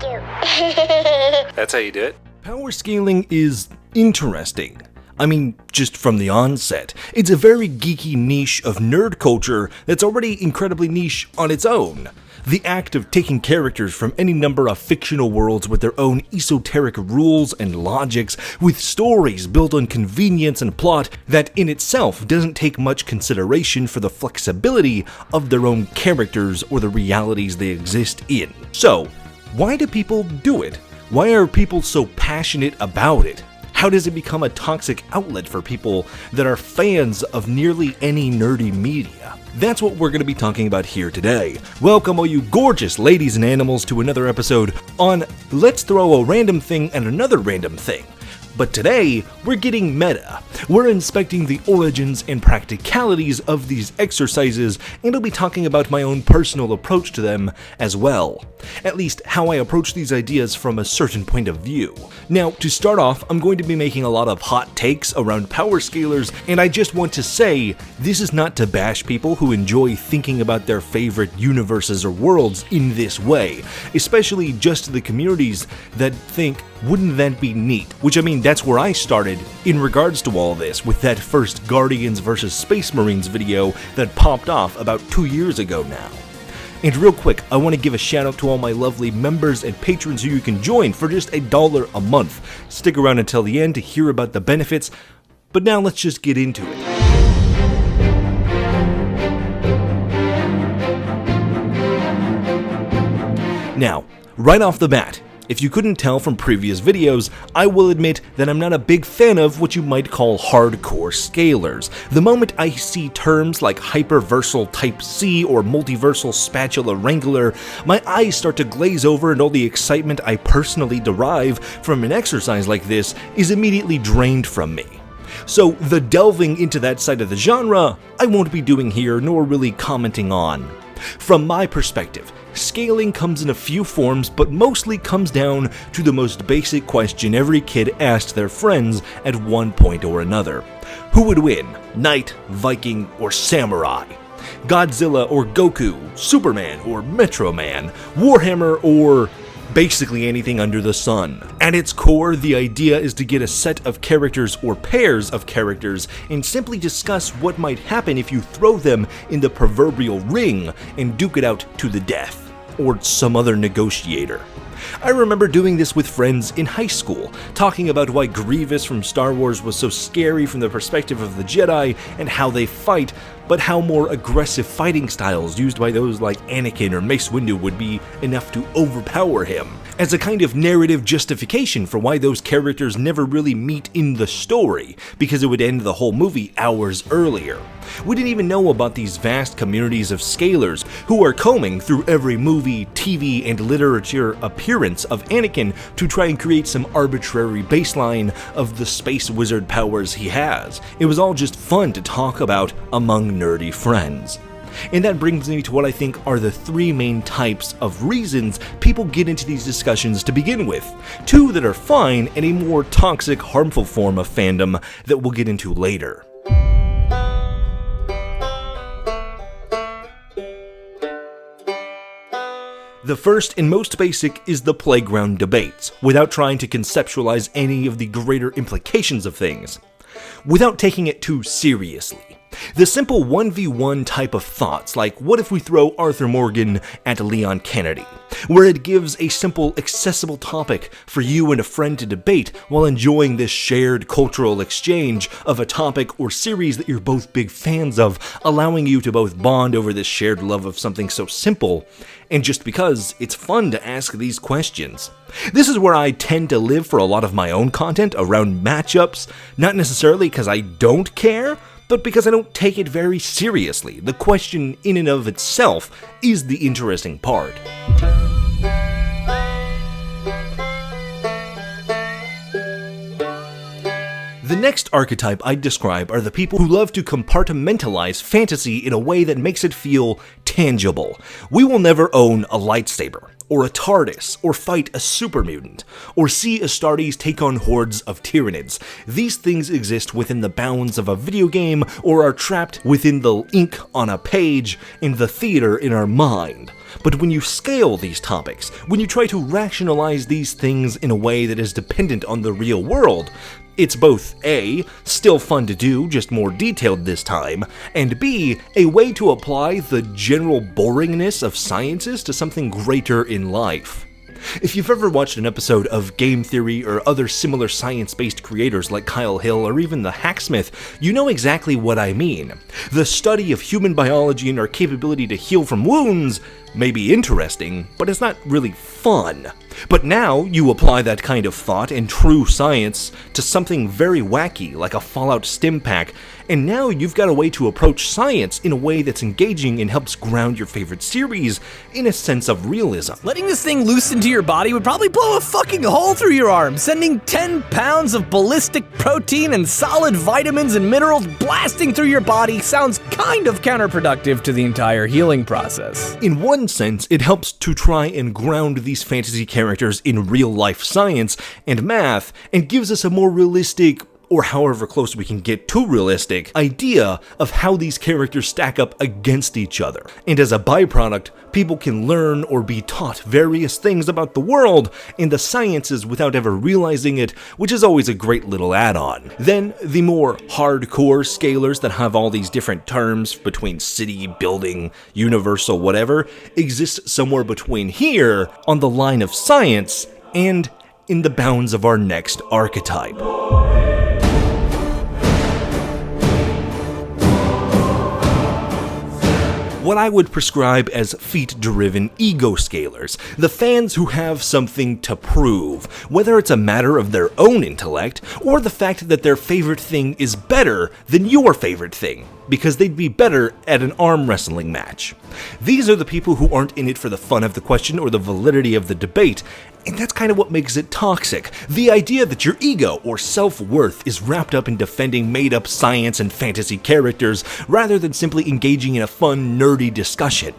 you. That's how you do it? Power scaling is interesting. I mean, just from the onset, it's a very geeky niche of nerd culture that's already incredibly niche on its own. The act of taking characters from any number of fictional worlds with their own esoteric rules and logics, with stories built on convenience and plot that in itself doesn't take much consideration for the flexibility of their own characters or the realities they exist in. So, why do people do it? Why are people so passionate about it? How does it become a toxic outlet for people that are fans of nearly any nerdy media? That's what we're going to be talking about here today. Welcome all you gorgeous ladies and animals to another episode on Let's Throw a Random Thing and Another Random Thing. But today, we're getting meta. We're inspecting the origins and practicalities of these exercises, and I'll be talking about my own personal approach to them as well. At least, how I approach these ideas from a certain point of view. Now, to start off, I'm going to be making a lot of hot takes around Powerscalers, and I just want to say, this is not to bash people who enjoy thinking about their favorite universes or worlds in this way, especially just the communities that think, wouldn't that be neat? Which I mean, that's where I started in regards to all this, with that first Guardians vs. Space Marines video that popped off about 2 years ago now. And real quick, I want to give a shout out to all my lovely members and patrons who you can join for just $1 a month. Stick around until the end to hear about the benefits, but now let's just get into it. Now, right off the bat, if you couldn't tell from previous videos, I will admit that I'm not a big fan of what you might call hardcore scalers. The moment I see terms like Hyperversal Type C or Multiversal Spatula Wrangler, my eyes start to glaze over and all the excitement I personally derive from an exercise like this is immediately drained from me. So the delving into that side of the genre, I won't be doing here nor really commenting on. From my perspective, scaling comes in a few forms, but mostly comes down to the most basic question every kid asked their friends at one point or another. Who would win, Knight, Viking, or Samurai? Godzilla or Goku? Superman or Metro Man? Warhammer or basically anything under the sun. At its core, the idea is to get a set of characters or pairs of characters and simply discuss what might happen if you throw them in the proverbial ring and duke it out to the death, or some other negotiator. I remember doing this with friends in high school, talking about why Grievous from Star Wars was so scary from the perspective of the Jedi and how they fight, but how more aggressive fighting styles used by those like Anakin or Mace Windu would be enough to overpower him, as a kind of narrative justification for why those characters never really meet in the story, because it would end the whole movie hours earlier. We didn't even know about these vast communities of scalers who are combing through every movie, TV, and literature appearance of Anakin to try and create some arbitrary baseline of the space wizard powers he has. It was all just fun to talk about among nerdy friends. And that brings me to what I think are the three main types of reasons people get into these discussions to begin with. Two that are fine, and a more toxic, harmful form of fandom that we'll get into later. The first and most basic is the playground debates, without trying to conceptualize any of the greater implications of things, without taking it too seriously. The simple 1v1 type of thoughts, like what if we throw Arthur Morgan at Leon Kennedy, where it gives a simple, accessible topic for you and a friend to debate while enjoying this shared cultural exchange of a topic or series that you're both big fans of, allowing you to both bond over this shared love of something so simple, and just because it's fun to ask these questions. This is where I tend to live for a lot of my own content around matchups, not necessarily because I don't care, but because I don't take it very seriously. The question in and of itself is the interesting part. The next archetype I'd describe are the people who love to compartmentalize fantasy in a way that makes it feel tangible. We will never own a lightsaber, or a TARDIS, or fight a super mutant, or see Astartes take on hordes of Tyranids. These things exist within the bounds of a video game, or are trapped within the ink on a page in the theater in our mind. But when you scale these topics, when you try to rationalize these things in a way that is dependent on the real world, it's both A, still fun to do, just more detailed this time, and B, a way to apply the general boringness of sciences to something greater in life. If you've ever watched an episode of Game Theory or other similar science-based creators like Kyle Hill or even the Hacksmith, you know exactly what I mean. The study of human biology and our capability to heal from wounds may be interesting, but it's not really fun. But now you apply that kind of thought and true science to something very wacky like a Fallout stim pack, and now you've got a way to approach science in a way that's engaging and helps ground your favorite series in a sense of realism. Letting this thing loose into your body would probably blow a fucking hole through your arm, sending 10 pounds of ballistic protein and solid vitamins and minerals blasting through your body sounds kind of counterproductive to the entire healing process. In one sense, it helps to try and ground these fantasy characters in real-life science and math, and gives us a more realistic, or however close we can get to realistic, idea of how these characters stack up against each other. And as a byproduct, people can learn or be taught various things about the world and the sciences without ever realizing it, which is always a great little add-on. Then, the more hardcore scalers that have all these different terms between city, building, universal, whatever, exist somewhere between here on the line of science and in the bounds of our next archetype. What I would prescribe as feat-driven ego scalers, the fans who have something to prove, whether it's a matter of their own intellect, or the fact that their favorite thing is better than your favorite thing, because they'd be better at an arm wrestling match. These are the people who aren't in it for the fun of the question or the validity of the debate, and that's kind of what makes it toxic. The idea that your ego or self-worth is wrapped up in defending made-up science and fantasy characters, rather than simply engaging in a fun, nerdy discussion.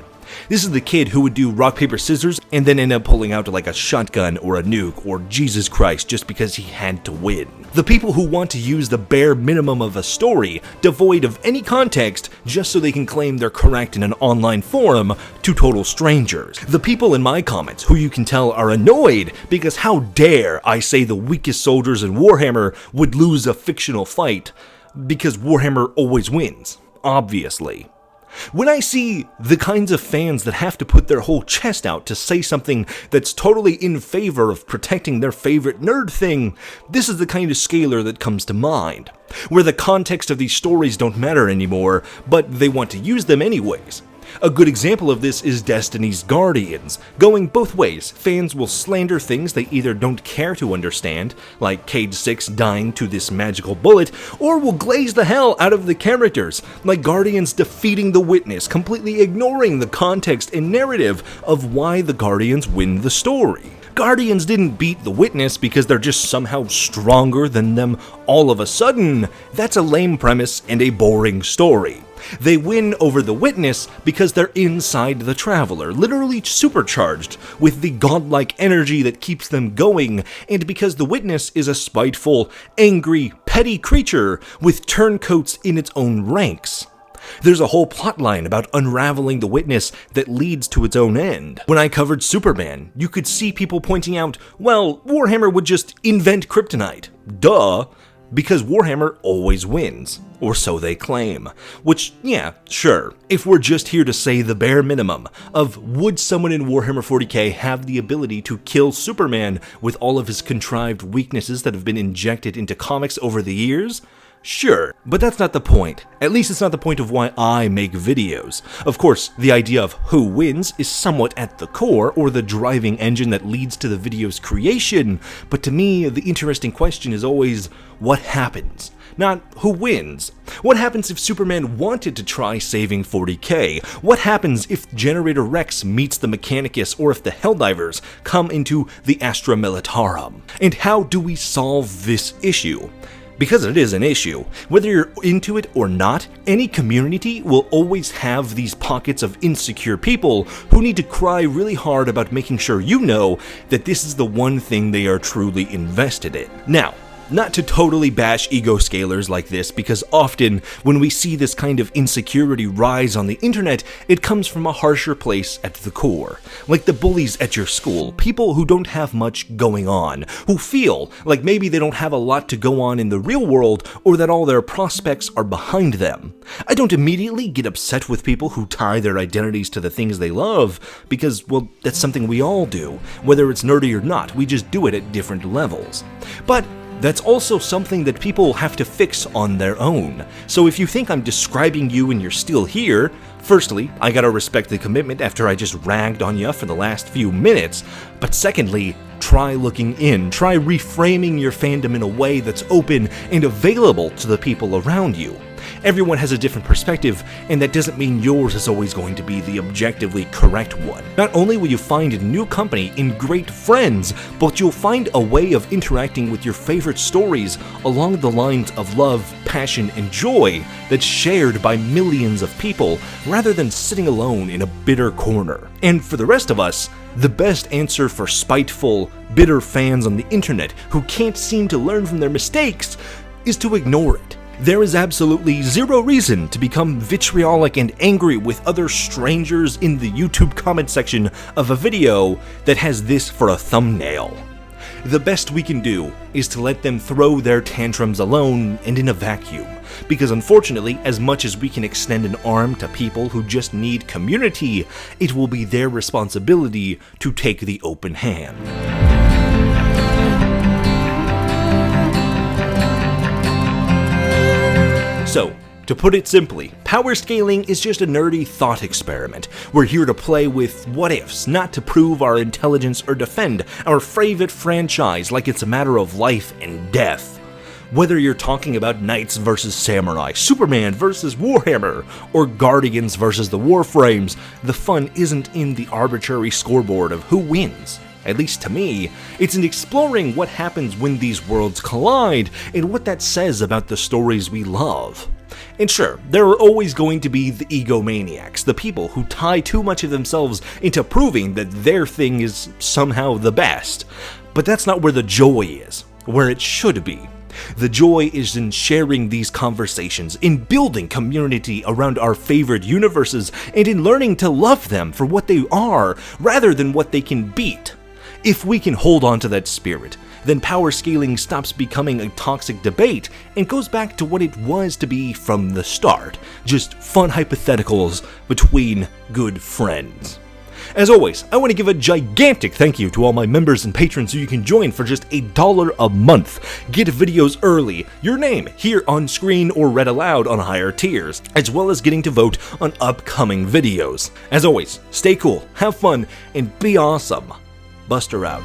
This is the kid who would do rock, paper, scissors and then end up pulling out like a shotgun or a nuke or Jesus Christ just because he had to win. The people who want to use the bare minimum of a story, devoid of any context, just so they can claim they're correct in an online forum to total strangers. The people in my comments who you can tell are annoyed because how dare I say the weakest soldiers in Warhammer would lose a fictional fight, because Warhammer always wins, obviously. When I see the kinds of fans that have to put their whole chest out to say something that's totally in favor of protecting their favorite nerd thing, this is the kind of scaler that comes to mind, where the context of these stories don't matter anymore, but they want to use them anyways. A good example of this is Destiny's Guardians. Going both ways, fans will slander things they either don't care to understand, like Cade 6 dying to this magical bullet, or will glaze the hell out of the characters, like Guardians defeating the Witness, completely ignoring the context and narrative of why the Guardians win the story. Guardians didn't beat the Witness because they're just somehow stronger than them all of a sudden. That's a lame premise and a boring story. They win over the Witness because they're inside the Traveler, literally supercharged with the godlike energy that keeps them going, and because the Witness is a spiteful, angry, petty creature with turncoats in its own ranks. There's a whole plotline about unraveling the Witness that leads to its own end. When I covered Superman, you could see people pointing out, well, Warhammer would just invent kryptonite. Duh! Because Warhammer always wins, or so they claim. Which, yeah, sure, if we're just here to say the bare minimum of would someone in Warhammer 40k have the ability to kill Superman with all of his contrived weaknesses that have been injected into comics over the years? Sure, but that's not the point. At least it's not the point of why I make videos. Of course, the idea of who wins is somewhat at the core, or the driving engine that leads to the video's creation, but to me, the interesting question is always, what happens? Not who wins. What happens if Superman wanted to try saving 40k? What happens if Generator Rex meets the Mechanicus, or if the Helldivers come into the Astra Militarum? And how do we solve this issue? Because it is an issue. Whether you're into it or not, any community will always have these pockets of insecure people who need to cry really hard about making sure you know that this is the one thing they are truly invested in. Now, not to totally bash ego scalers like this, because often when we see this kind of insecurity rise on the internet, it comes from a harsher place at the core. Like the bullies at your school, people who don't have much going on, who feel like maybe they don't have a lot to go on in the real world, or that all their prospects are behind them. I don't immediately get upset with people who tie their identities to the things they love, because, well, that's something we all do. Whether it's nerdy or not, we just do it at different levels. But that's also something that people have to fix on their own. So if you think I'm describing you and you're still here, firstly, I gotta respect the commitment after I just ragged on you for the last few minutes, but secondly, try looking in, try reframing your fandom in a way that's open and available to the people around you. Everyone has a different perspective, and that doesn't mean yours is always going to be the objectively correct one. Not only will you find a new company and great friends, but you'll find a way of interacting with your favorite stories along the lines of love, passion, and joy that's shared by millions of people, rather than sitting alone in a bitter corner. And for the rest of us, the best answer for spiteful, bitter fans on the internet who can't seem to learn from their mistakes is to ignore it. There is absolutely zero reason to become vitriolic and angry with other strangers in the YouTube comment section of a video that has this for a thumbnail. The best we can do is to let them throw their tantrums alone and in a vacuum, because unfortunately, as much as we can extend an arm to people who just need community, it will be their responsibility to take the open hand. So, to put it simply, power scaling is just a nerdy thought experiment. We're here to play with what-ifs, not to prove our intelligence or defend our favorite franchise like it's a matter of life and death. Whether you're talking about Knights versus Samurai, Superman versus Warhammer, or Guardians versus the Warframes, the fun isn't in the arbitrary scoreboard of who wins. At least to me, it's in exploring what happens when these worlds collide and what that says about the stories we love. And sure, there are always going to be the egomaniacs, the people who tie too much of themselves into proving that their thing is somehow the best. But that's not where the joy is, where it should be. The joy is in sharing these conversations, in building community around our favorite universes, and in learning to love them for what they are, rather than what they can beat. If we can hold on to that spirit, then power scaling stops becoming a toxic debate and goes back to what it was to be from the start, just fun hypotheticals between good friends. As always, I want to give a gigantic thank you to all my members and patrons who you can join for just $1 a month. Get videos early, your name here on screen or read aloud on higher tiers, as well as getting to vote on upcoming videos. As always, stay cool, have fun, and be awesome. Buster out.